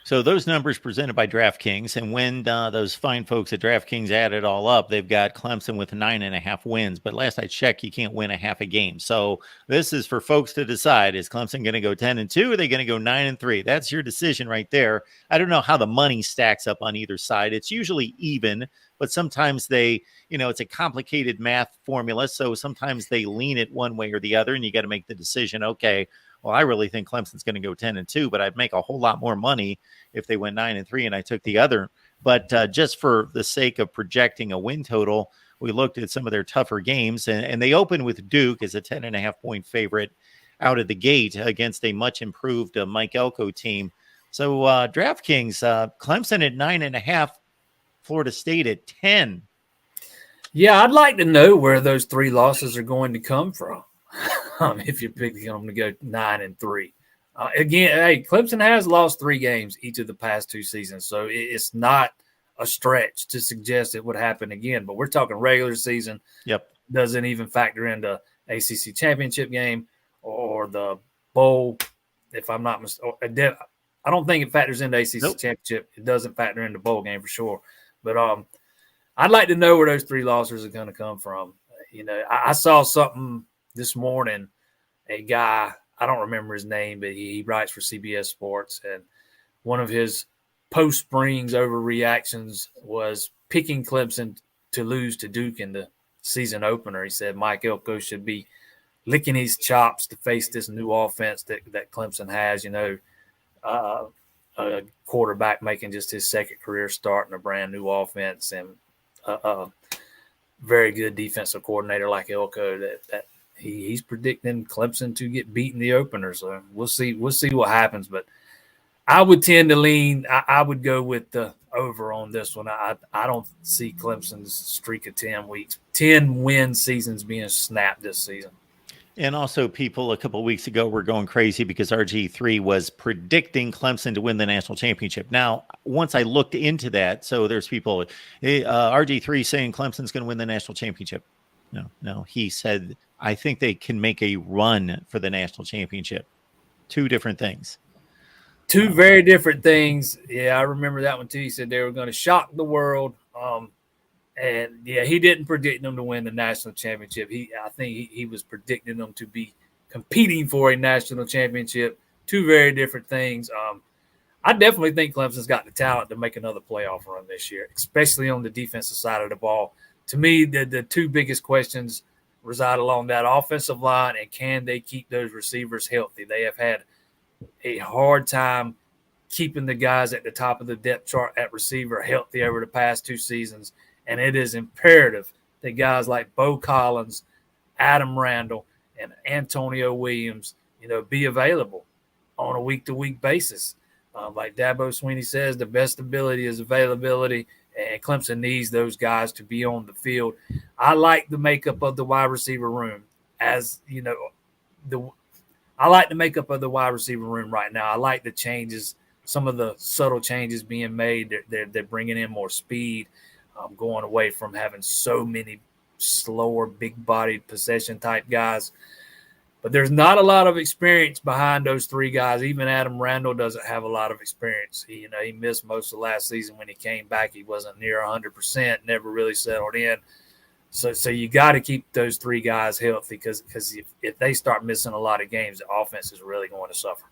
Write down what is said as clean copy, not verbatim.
So those numbers presented by DraftKings, and when those fine folks at DraftKings add it all up, they've got Clemson with 9.5 wins. But last I checked, you can't win a half a game. So this is for folks to decide: is Clemson going to go 10-2? Or are they going to go 9-3? That's your decision right there. I don't know how the money stacks up on either side. It's usually even, but sometimes it's a complicated math formula. So sometimes they lean it one way or the other, and you got to make the decision. Okay, well, I really think Clemson's going to go 10-2, but I'd make a whole lot more money if they went 9-3 and I took the other. But just for the sake of projecting a win total, we looked at some of their tougher games, and they opened with Duke as a 10.5-point favorite out of the gate against a much improved Mike Elko team. So DraftKings, Clemson at 9.5, Florida State at 10. Yeah, I'd like to know where those three losses are going to come from. If you're picking them to go 9-3. Again, hey, Clemson has lost 3 games each of the past 2 seasons, so it's not a stretch to suggest it would happen again. But we're talking regular season. Yep. Doesn't even factor into ACC championship game or the bowl. If I'm not mistaken, I don't think it factors into ACC championship. It doesn't factor into bowl game for sure. But I'd like to know where those 3 losses are going to come from. I saw something this morning, a guy, I don't remember his name, but he writes for CBS Sports, and one of his post-springs overreactions was picking Clemson to lose to Duke in the season opener. He said Mike Elko should be licking his chops to face this new offense that Clemson has, a quarterback making just his second career start in a brand new offense, and a very good defensive coordinator like Elko that he's predicting Clemson to get beat in the opener. So we'll see what happens. But I would tend to lean. I would go with the over on this one. I don't see Clemson's streak of 10 win seasons being snapped this season. And also, people a couple of weeks ago were going crazy because RG3 was predicting Clemson to win the national championship. Now, once I looked into that, so there's people, RG3 saying Clemson's going to win the national championship. No. He said, I think they can make a run for the national championship. 2 different things. 2 very different things. Yeah, I remember that one too. He said they were going to shock the world. And yeah, he didn't predict them to win the national championship. I think he was predicting them to be competing for a national championship. 2 very different things. I definitely think Clemson's got the talent to make another playoff run this year, especially on the defensive side of the ball. To me, the 2 biggest questions reside along that offensive line, and can they keep those receivers healthy? They have had a hard time keeping the guys at the top of the depth chart at receiver healthy over the past 2 seasons. And it is imperative that guys like Bo Collins, Adam Randall, and Antonio Williams, be available on a week-to-week basis. Like Dabo Sweeney says, the best ability is availability, and Clemson needs those guys to be on the field. I like the makeup of the wide receiver room. I like the makeup of the wide receiver room right now. I like the changes, some of the subtle changes being made. They're bringing in more speed. Going away from having so many slower, big-bodied possession-type guys. But there's not a lot of experience behind those 3 guys. Even Adam Randall doesn't have a lot of experience. He missed most of last season. When he came back, he wasn't near 100%, never really settled in. So you got to keep those 3 guys healthy because if they start missing a lot of games, the offense is really going to suffer.